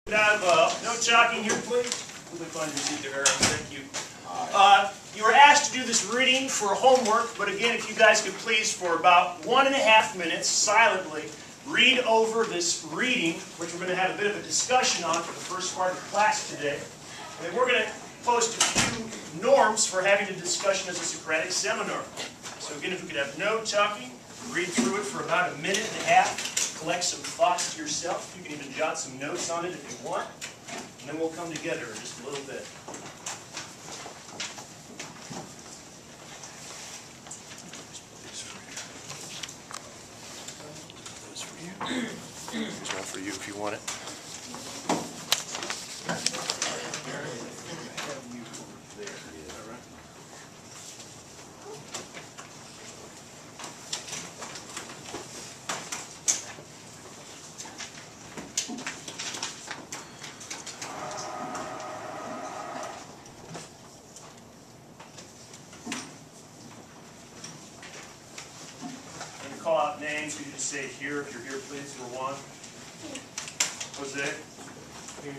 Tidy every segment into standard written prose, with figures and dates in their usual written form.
No talking here, please. We'll find your seat there, Aaron. Thank you. You were asked to do this reading for homework, but again, if you guys could please, for about 1.5 minutes, silently, read over this reading, which we're going to have a bit of a discussion on for the first part of the class today. And then we're going to post a few norms for having a discussion as a Socratic Seminar. So again, if we could have no talking, read through it for about 1.5 minutes, collect some thoughts to yourself. You can even jot some notes on it if you want. And then we'll come together in just a little bit. There's one for you if you want it. Call out names. You just say here if you're here, please. For one. Jose. Here.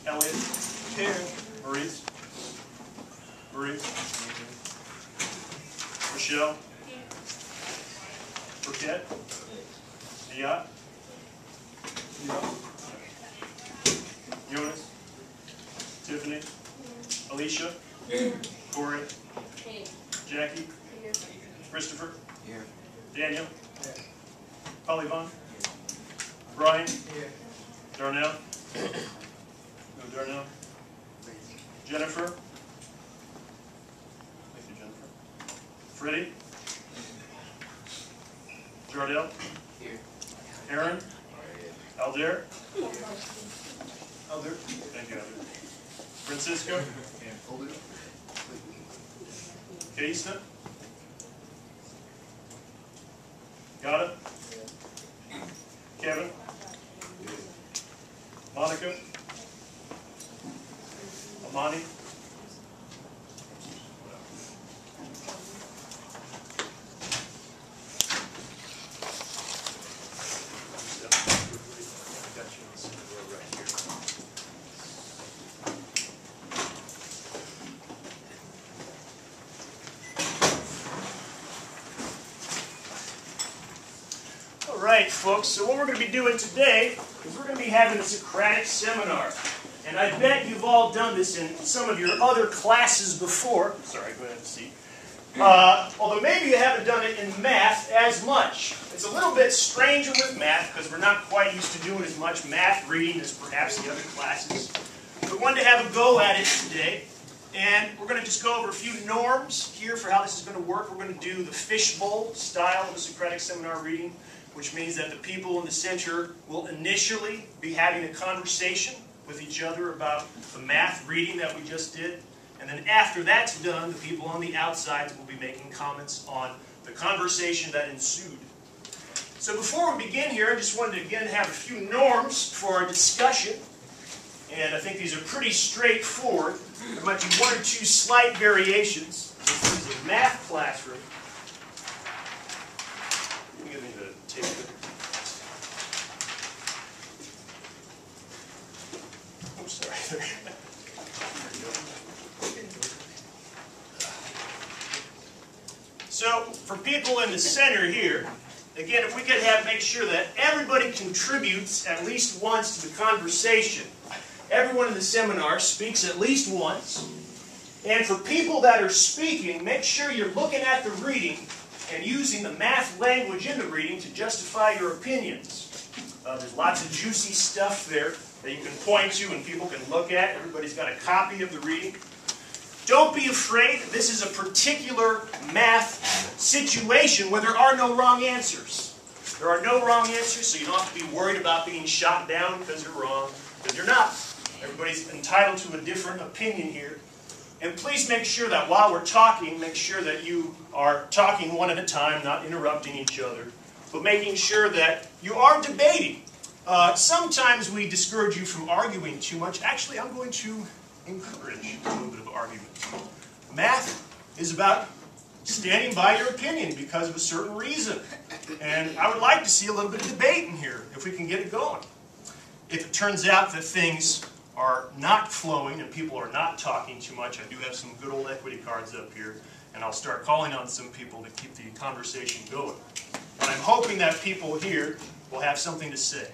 Elliot. Here. Maurice. Maurice. Rochelle. Here. Burkett. Niyat. Jonas. Tiffany. Alicia. Corey. Jackie. Christopher. Here. Daniel? Here. Polyvon? Here. Brian? Here. Darnell? No, Darnell? Jennifer? Thank you, Jennifer. Freddie? Jardel? Here. Aaron? Alder? Alder? Thank you, Alder. Francisco? Here. Keista? Got it? Kevin? Monica? Amani? Alright, folks, so what we're going to be doing today is we're going to be having a Socratic Seminar. And I bet you've all done this in some of your other classes before. Sorry, go ahead and see. Although maybe you haven't done it in math as much. It's a little bit stranger with math because we're not quite used to doing as much math reading as perhaps the other classes. We wanted to have a go at it today. And we're going to just go over a few norms here for how this is going to work. We're going to do the fishbowl style of the Socratic Seminar reading, which means that the people in the center will initially be having a conversation with each other about the math reading that we just did. And then after that's done, the people on the outsides will be making comments on the conversation that ensued. So before we begin here, I just wanted to again have a few norms for our discussion. And I think these are pretty straightforward. There might be one or two slight variations. This is a math classroom. I'm sorry. So, for people in the center here, again, if we could make sure that everybody contributes at least once to the conversation. Everyone in the seminar speaks at least once. And for people that are speaking, make sure you're looking at the reading and using the math language in the reading to justify your opinions. There's lots of juicy stuff there that you can point to and people can look at. Everybody's got a copy of the reading. Don't be afraid. This is a particular math situation where there are no wrong answers. There are no wrong answers, so you don't have to be worried about being shot down because you're wrong, because you're not. Everybody's entitled to a different opinion here. And please make sure that while we're talking, make sure that you are talking one at a time, not interrupting each other, but making sure that you are debating. Sometimes we discourage you from arguing too much. Actually, I'm going to encourage a little bit of argument. Math is about standing by your opinion because of a certain reason. And I would like to see a little bit of debate in here, if we can get it going. If it turns out that things are not flowing and people are not talking too much, I do have some good old equity cards up here, and I'll start calling on some people to keep the conversation going. And I'm hoping that people here will have something to say.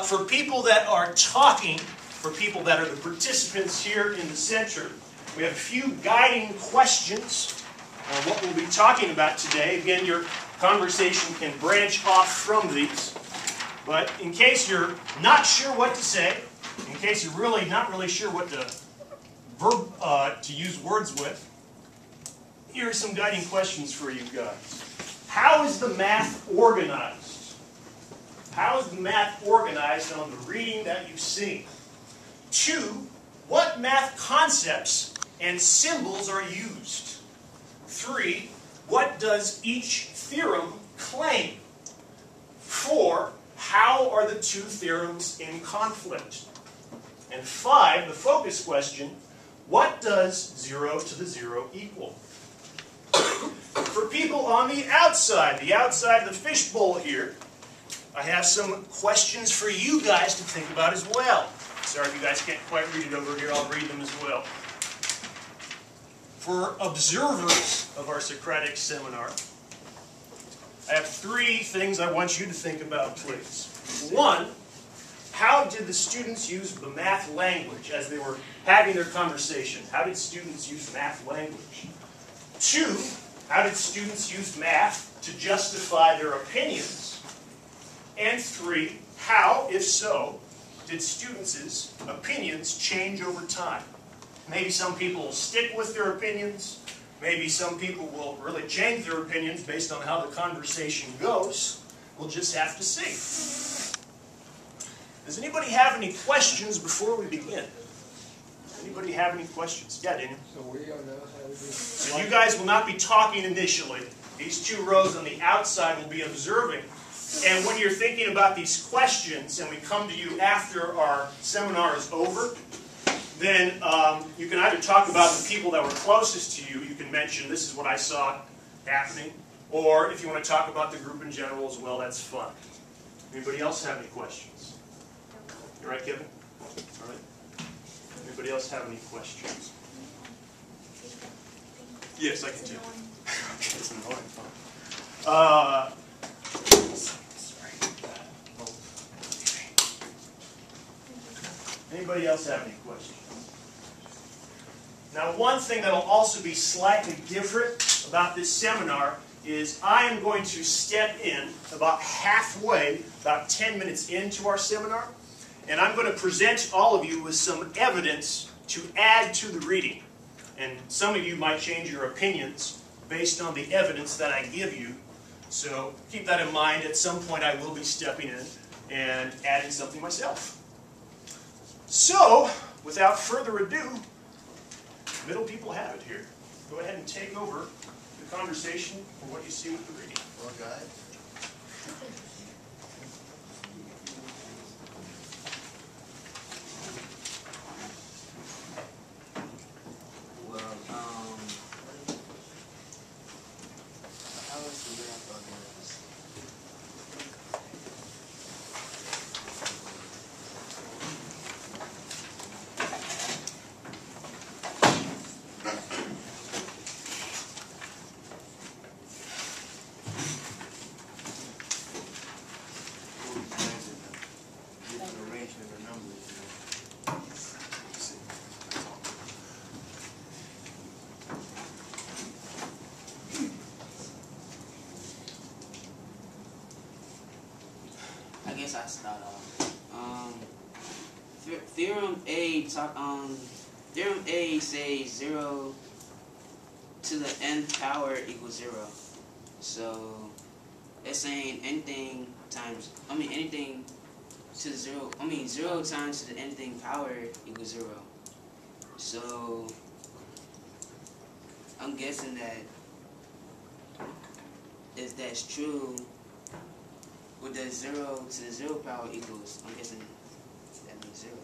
For people that are talking, for people that are the participants here in the center, we have a few guiding questions on what we'll be talking about today. Again, your conversation can branch off from these. But in case you're not sure what to say, in case you're really not really sure what to use words with, here are some guiding questions for you guys. How is the math organized? How is the math organized on the reading that you've seen? 2, what math concepts and symbols are used? 3, what does each theorem claim? 4, how are the two theorems in conflict? And 5, the focus question, what does 0 to the 0 equal? For people on the outside of the fishbowl here, I have some questions for you guys to think about as well. Sorry if you guys can't quite read it over here, I'll read them as well. For observers of our Socratic Seminar, I have 3 things I want you to think about, please. 1, how did the students use the math language as they were having their conversation? How did students use math language? 2, how did students use math to justify their opinions? And 3, how, if so, did students' opinions change over time? Maybe some people will stick with their opinions. Maybe some people will really change their opinions based on how the conversation goes. We'll just have to see. Does anybody have any questions before we begin? Anybody have any questions? Yeah, Daniel? So we don't know how to do. So you guys will not be talking initially. These 2 rows on the outside will be observing. And when you're thinking about these questions, and we come to you after our seminar is over, then you can either talk about the people that were closest to you. You can mention, this is what I saw happening. Or if you want to talk about the group in general as well, that's fun. Anybody else have any questions? You all right, Kevin? All right. Anybody else have any questions? Yes, I can too. Okay, it's annoying. Anybody else have any questions? Now, one thing that will also be slightly different about this seminar is I am going to step in about halfway, about 10 minutes into our seminar, and I'm going to present all of you with some evidence to add to the reading. And some of you might change your opinions based on the evidence that I give you. So keep that in mind. At some point I will be stepping in and adding something myself. So, without further ado, middle people have it here. Go ahead and take over the conversation for what you see with the reading. Well, guys. How is the math organized? I guess I start off. Theorem A says 0 to the nth power equals 0. So it's saying anything to 0. 0 times to the nth power equals 0. So I'm guessing that if that's true, with the 0 to the 0 power equals, I'm guessing that means 0.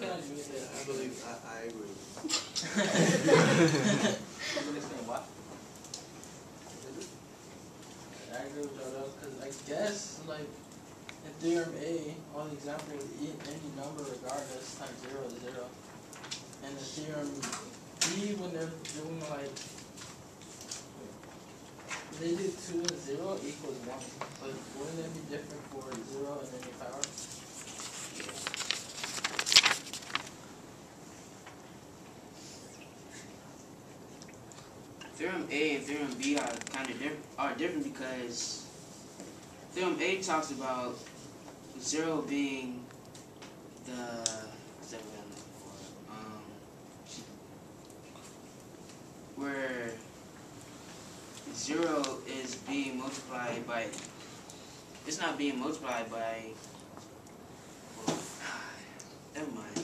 I believe I agree. What? I agree with y'all though, because I guess, like, if theorem A, all the example with any number regardless times 0 is 0. And the theorem B, when they're doing like, they do 2 and 0 equals 1. But wouldn't it be different for 0 and any power? Theorem A and Theorem B are kind of different because Theorem A talks about 0 being the what's that word I'm looking for? Where 0 is being multiplied by. It's not being multiplied by. Never mind.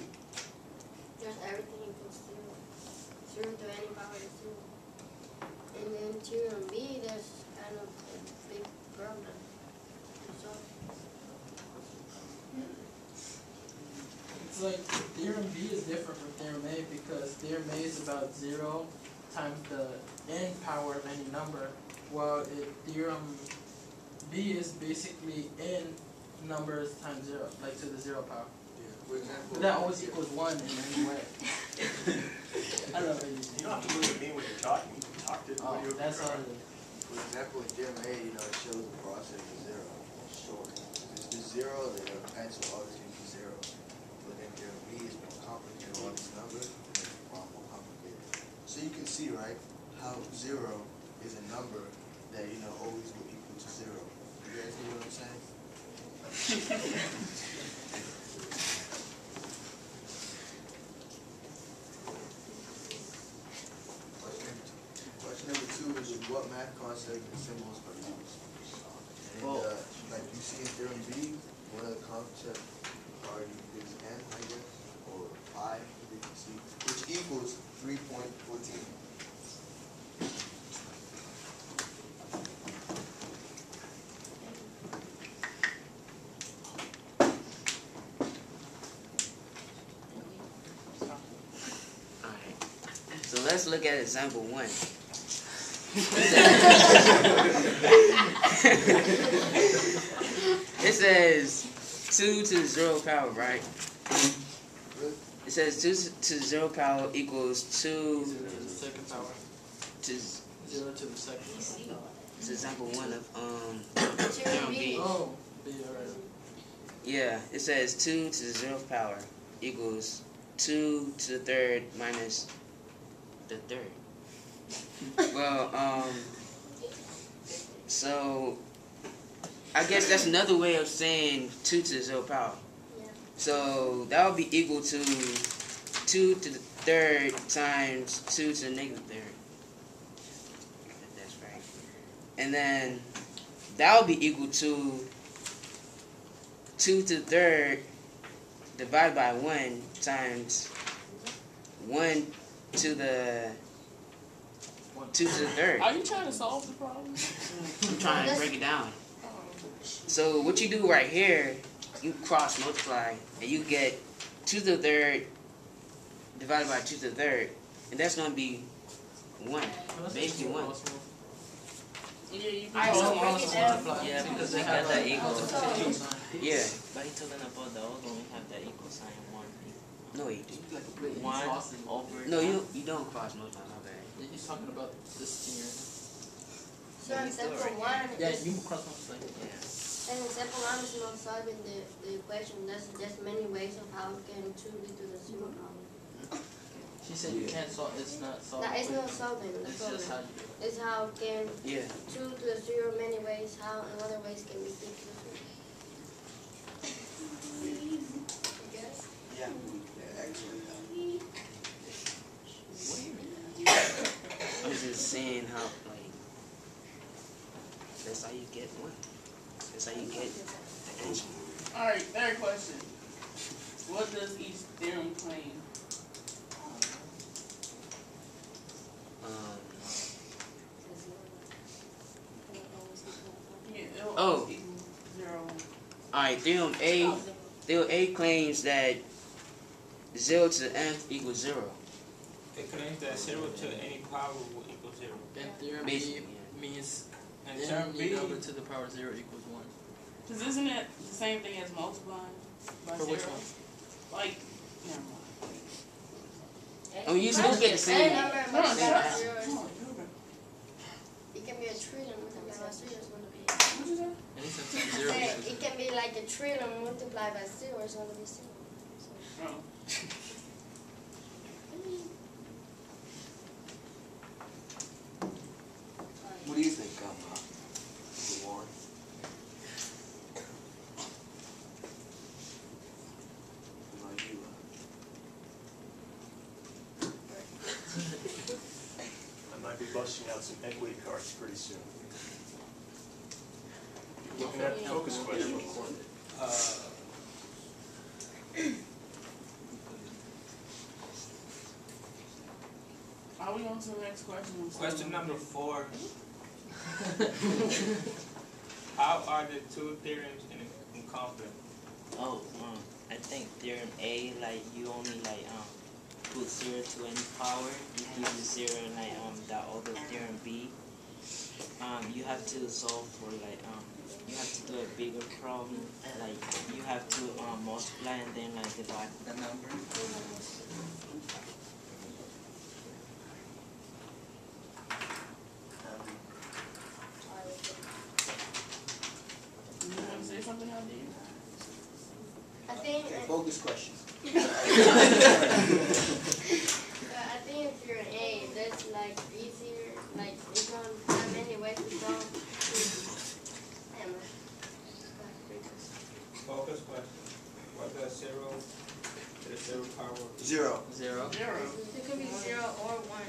Just everything equals 0. 0 to any power is 0. And then theorem B, there's kind of a big problem. So, It's like theorem B is different from theorem A because theorem A is about 0 times the n power of any number, while theorem B is basically n numbers times 0, like to the 0 power. For example, But that always equals 1 in any way. I don't know. You don't have to look at me when you're talking. You can talk to Oh, when you're that's how it is. for example, in theorem A, it shows the process is 0. It's short. It's just 0, then the answer always equals 0. But in theorem B, it's more complicated. All these numbers make it far more complicated. So you can see, right, how 0 is a number that always will equal to 0. You guys hear what I'm saying? Question number 2 is what math concept and symbols are used? And like you see in theorem B, one of the concepts are is n, I guess, or pi, you can see, which equals 3.14. Alright. So let's look at example 1. It says 2 to the 0 power, right? It says 2 to the 0 power equals 2 0 to the second power. to 0 to the second power. it's example 1 of theorem B. Oh, B, alright. Yeah, it says 2 to the 0th power equals 2 to the 3rd minus the 3rd. Well, so I guess that's another way of saying 2 to the 0th power. Yeah. So that would be equal to 2 to the 3rd times 2 to the negative 3rd. If that's right. And then that would be equal to 2 to the 3rd divided by 1 times 1 to the 2 to the 3rd. Are you trying to solve the problem? I'm trying to break it down. So what you do right here, you cross multiply and you get 2 to the 3rd divided by 2 to the 3rd, and that's going to be 1. Basically 1. Yeah, you Alright, so break it down. Yeah, because we got that equal to 50. Yeah. But he talking about the old one, we have that equal sign 1. No, you do. 1 over. No, you don't cross multiply. My bad. He's talking about this thing right So example 1 here. Yeah, is, you cross multiply. Yeah. and example 1 is not solving the equation. There's many ways of how can 2 be to the 0 power. She said you can't solve. It's not solving. No, it's not solving the It's just how problem. you do it. It's how can Yeah. 2 to the 0 many ways, how in other ways can be 2 to the 0. You guess? Yeah, actually. I'm just saying how, like, that's how you get 1. That's how you get the answer. Alright, third question. What does each theorem claim? Yeah, it'll Oh. always equal 0. Alright, Theorem A claims that 0 to the nth equals 0. It claims that 0 to any power will equal 0. And theorem B Basically, means And any theorem B, number to the power 0 equals 1. Because isn't it the same thing as multiplying by For zero? which one? Like, never mind. Oh, you still get the same. Any number No, multiplied by that's- zero is, come on, it can be a trillion multiplied by zero is going to be. What'd you say? Anything I times zero said, is it can be like a trillion multiplied by zero is going to be zero. So, Oh. What do you think, Warren? What about you? I might be busting out some equity cards pretty soon. Looking at the focus question. Are we on to the next question? Question number 4. How are the two theorems in conflict? Oh, I think theorem A, like you only like put 0 to any power. You give the 0 like the other theorem B. You have to solve for like you have to do a bigger problem. Like you have to multiply and then like divide the number. You want to say something, Aldi? I think, Focus question. I think if you're an A, that's like easier. Like you don't have many ways to go. Focus question. What does 0 to the 0 power? Zero. zero. Zero. It could be 0 or 1.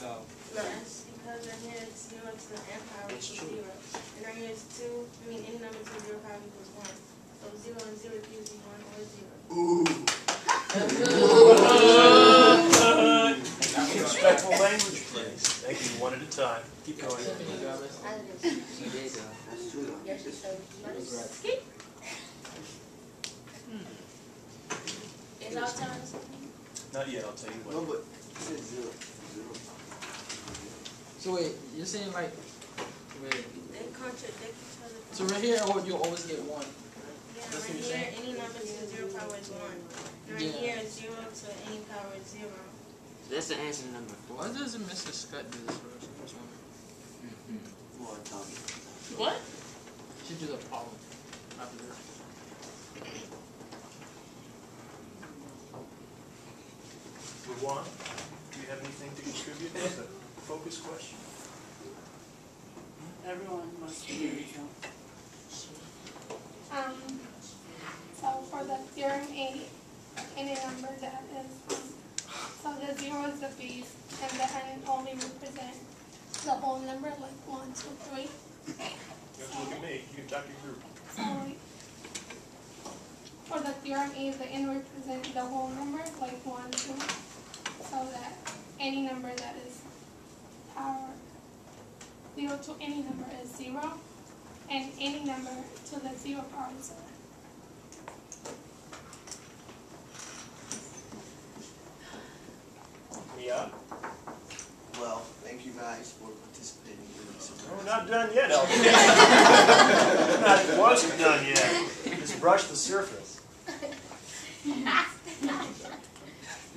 No. Yes, because right here it's 0 to the n power That's equals true. 0. And right here it's 2, any number to 0 power equals 1. So 0 and 0 gives you 1 or 0. Ooh. Respectful language, please. Thank you, one at a time. Keep going. That's true. Is all times? Not yet, I'll tell you No, what. but you said zero. Zero. So wait, you're saying like, wait. They contradict each other. So right here, you always get one. Yeah, That's what right you're here, saying? any number to 0 power is 1. And right Yeah. here, 0 to any power is 0. That's the answer to number 4. Why doesn't Mr. Scott do this for us? I was wondering. More Tommy. What? She do the problem after this. Luwan, do you have anything to contribute to the focus question? Everyone must be here. So for the theorem A, any number that is, so the 0 is the base, and the n only represent the whole number, like 1, 2, 3. You have to look at me, you can talk to your group. So for the theorem A, the n represents the whole number, like 1, 2, so that any number that is power 0 to any number is 0, and any number to the 0 power is 0. Yeah? Well, thank you guys for participating in this. We're not done yet, Elton. We're not close to done yet. Just brush the surface.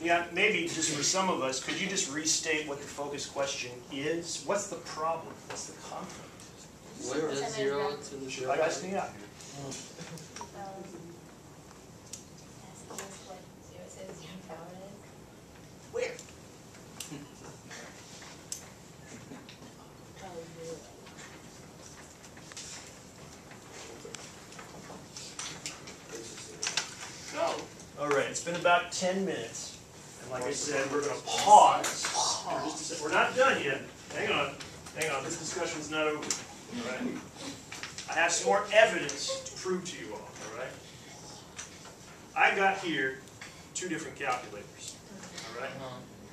Yeah, maybe just for some of us, could you just restate what the focus question is? What's the problem? What's the conflict? What does 0 to the 0? I got to out. Where? Go. All right, it's been about 10 minutes. And like I said, we're going to pause. For just a second. We're not done yet. Hang on. Hang on. This discussion's not over. All right? I have some more evidence to prove to you all. All right? I got here 2 different calculators. All right?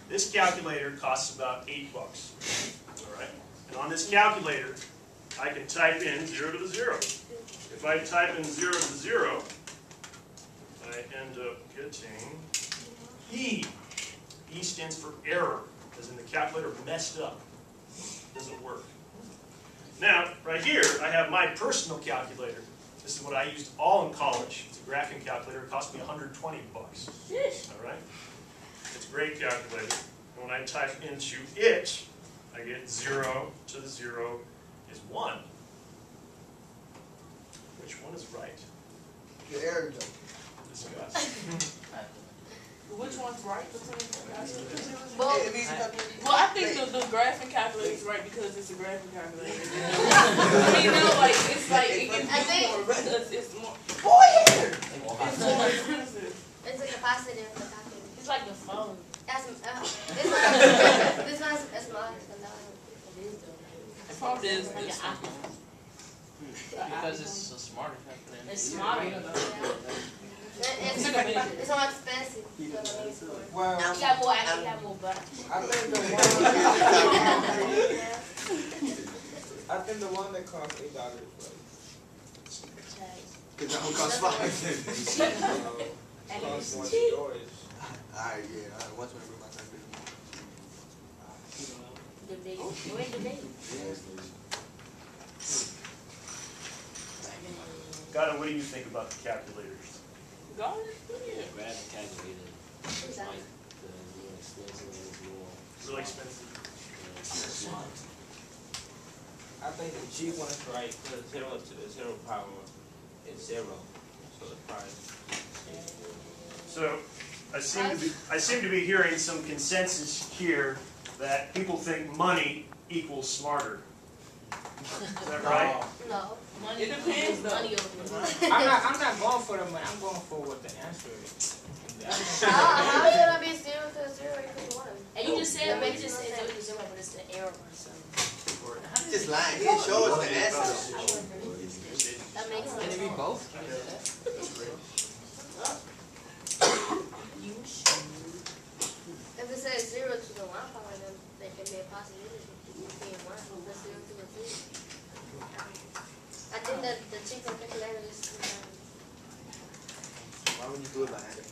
This calculator costs about $8. All right? And on this calculator, I can type in 0 to the 0. If I type in 0 to 0, I end up getting E. E stands for error, as in the calculator messed up. Doesn't work. Now, right here, I have my personal calculator. This is what I used all in college. It's a graphing calculator. It cost me $120. All right? It's a great calculator. And when I type into it, I get 0 to the 0 is 1. Which one is right? The error jump. Discuss. Which one's right between the calculators? Well, Well, I think the graphing calculator is right because it's a graphing calculator. You know, like it's like it can be more because it's more. Boy, here. It's more expensive. it's a capacitive for calculator. It's like the phone. This one's smaller than that one. The phone is this. Because it's a smarter calculator. It's smarter. It's more expensive. Well, You got more. You got more buttons. I think the one that cost $8 was Because that one costs $5. cost more than yours. Alright, yeah. Alright, once when I bring my calculator. Where the day? Gada, what do you think about the calculators? Go. Grab a calculator. It's like the more expensive and more Really expensive. smart. I think the cheap one is right because 0 to the 0 power is 0. So the price. So I seem to be hearing some consensus here that people think money equals smarter. Is that right? No. It depends though. I'm not going for the money. I'm going for what the answer is. How is it gonna be 0 to 0 equals 1? And you just said, but you just said 0 to 0, but it's the error or something. He's just lying. He didn't show us the answer. That makes Can it sense. be both? If it says 0 to the 1 power, then there can be a possibility of being 1. The 0 to the 2. I think that the cheaper calculator is. Why would you do it like that?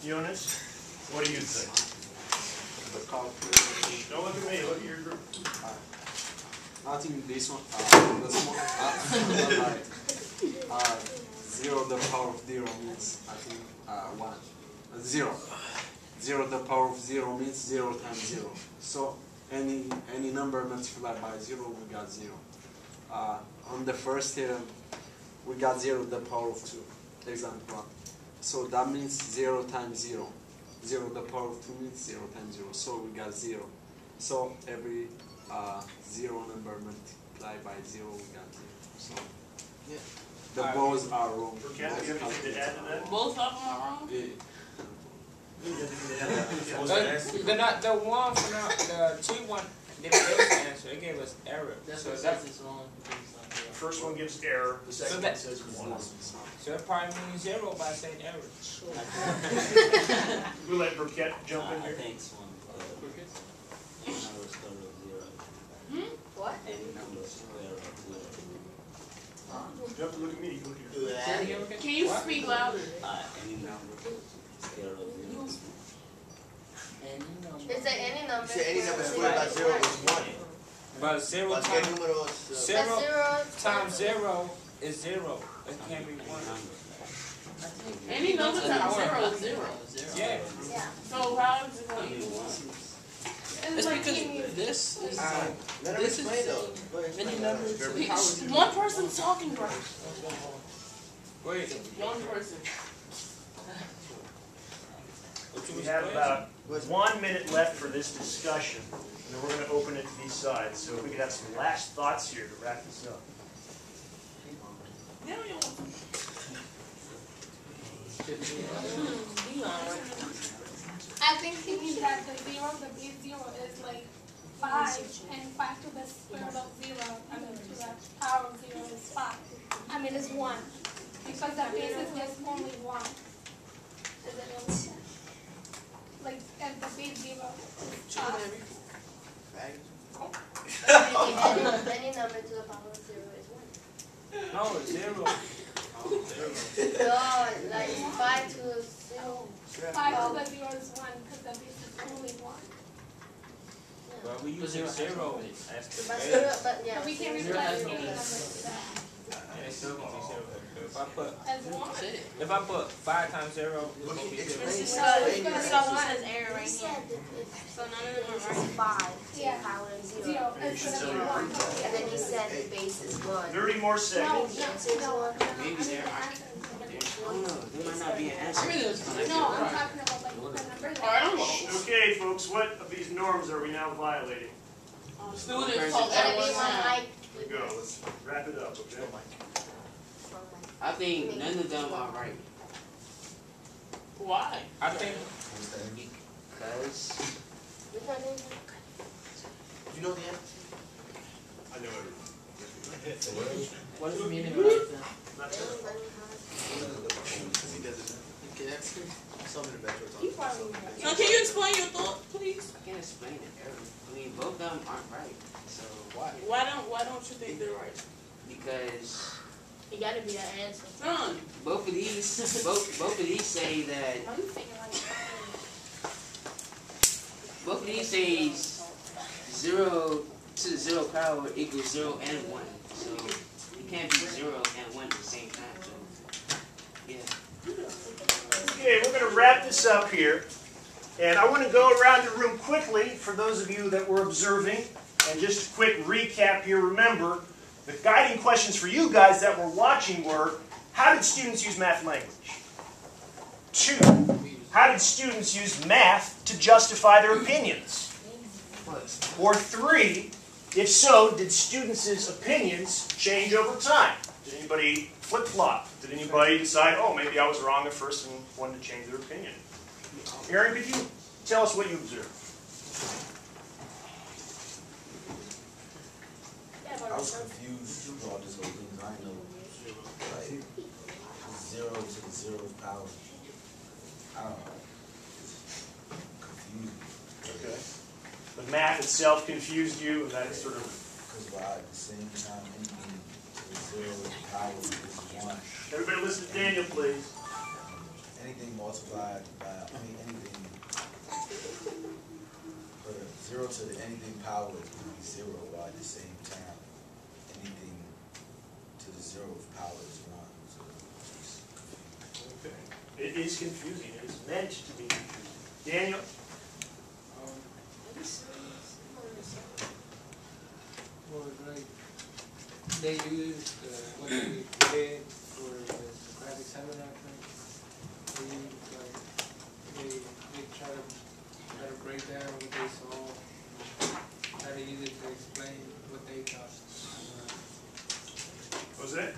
Jonas, what do you think? The calculator. Don't look at me, look at your group. I think this one, the small, like, 0 the power of 0 means, I think, 1. 0. 0 the power of 0 means 0 times 0. So, any number multiplied by 0, we got 0. On the first theorem, we got 0 the power of 2. Example 1. So that means 0 times 0. 0 the power of 2 means 0 times 0. So we got 0. So every 0 number multiplied by 0, we got 0. So Yeah. the both are wrong. Burkett, do you have anything to add to that? Both of them are wrong? Yeah. The one from the cheap one didn't give us the answer. It gave us error. That's So what that, says it's wrong. The first one gives error, the second one says 1. so it probably means 0 by saying error. We'll let Burkett jump in I here. think it's one. Any number square root of 0. What? Any number square root of 0. You have to look at me, you look at your. Can you speak louder? Any number square root of 0. It's any number. You say any number squared by 0 is 1. But 0 But times, ¿qué número es? 0 0 times 0 is 0. It can't be 1. Any number times 0 is 0. Yeah. Yeah. So how is it going to equal 1? It's because this is Let him this explain is though. Go ahead, many explain. numbers. One person's talking right. Wait. One person. What you We was have saying? about 1 minute left for this discussion, and then we're going to open it to these sides. So if we could have some last thoughts here to wrap this up. I think he means that the base 0 is like 5, and 5 to the square root of 0, I mean to the power of 0 is 5. I mean it's 1, because the base is just only 1. Is it only? Like, and the base 0 is 5. Any number to the power of 0 is 1. No, 0. No, like 5 to the 0. 5 to the 0 is 1, because the base is only 1. But we use zero as the But base. zero, but yeah. We can't Zero replace has no any number base. with that. Yeah, it's still gonna be zero. As one. If I put 5 times 0, it's gonna be 0. So one is error right here. So none of them are right. 5 to Yeah. the power of 0. Zero. Instead of one. And then you said the base is 1. 30 more No, seconds. The answer is 1. Maybe there are. I don't know. There might not be an answer. No, I'm talking about like the number that. Okay, folks, what of these norms are we now violating? Students talk Gotta at be one one time. Here mic. we go. Let's wrap it up, okay? I think none of them are right. Why? I think Because You know the answer? I know it. What is the meaning of it then? Okay, that's some of the better He probably right. Now, can you explain your thought, please? I can't explain it. I mean, both of them aren't right. So Why? Why don't you think they're right? because It gotta be that answer. None. both of these say that Why you thinking like both of these say 0 to the 0 power equals 0 and 1. So it can't be 0 and 1 at the same time. So yeah. Okay, we're going to wrap this up here. And I want to go around the room quickly for those of you that were observing. And just a quick recap here. Remember, the guiding questions for you guys that were watching were, how did students use math language? 2, how did students use math to justify their opinions? Or 3, if so, did students' opinions change over time? Did anybody flip-flop? Did anybody decide, oh, maybe I was wrong at first and wanted to change their opinion? Aaron, could you tell us what you observed? I was confused throughout this whole thing. I know, like, 0 to the 0th power. I don't know. It's confusing. Okay. The math itself confused you, and that sort of... Because by the same time, anything to the 0th power is 1. Everybody listen to Daniel, please. Anything multiplied by, anything, for 0 to the anything power is going to be 0, while at the same time, anything to the 0th power is 1. So it's Okay. It is confusing. It is meant to be confusing. Daniel? Well, like, they used what they did for the Socratic Seminar thing. They used, like, they try to break down what they saw, try to use it to explain what they thought. What was that?